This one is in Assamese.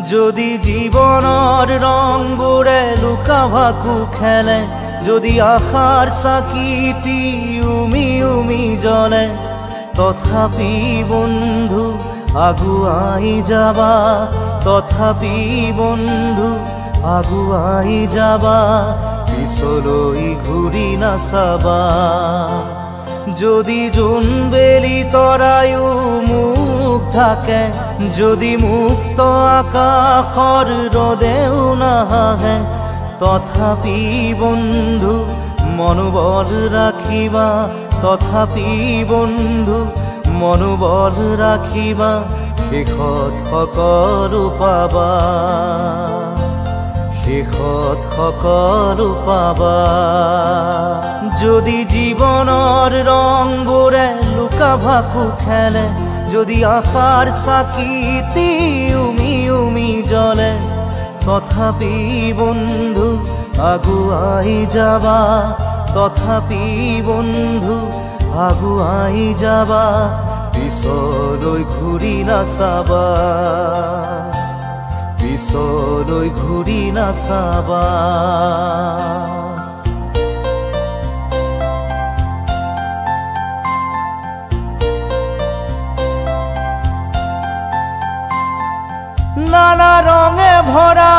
যদি জীৱনৰ ৰংবোৰে লুকা ভাকু খেলে, যদি আশাৰ চাকিটি উমি উমি জ্বলে, তথাপি বন্ধু আগুৱাই যাবা, তথাপি বন্ধু আগুৱাই যাবা, পিছলৈ ঘূৰি নাচাবা। যদি জোনবেলি তৰায়ো মুখ ঢাকে, যদি মুক্ত আকাশৰ ৰদেও নাহে, তথাপি বন্ধু মনোবল ৰাখিবা, তথাপি বন্ধু মনোবল ৰাখিবা, শেষত সকলো পাবা, শেষত সকলো পাবা। যদি জীৱনৰ ৰংবোৰে লুকা ভাকু খেলে, যদি আশাৰ চাকিটি উমি উমি জ্বলে, তথাপি বন্ধু আগুৱাই যাবা, তথাপি বন্ধু আগুৱাই যাবা, পিছলৈ ঘূৰি নাচাবা, পিছলৈ ঘূৰি নাচাবা। নানা ৰঙে ভৰা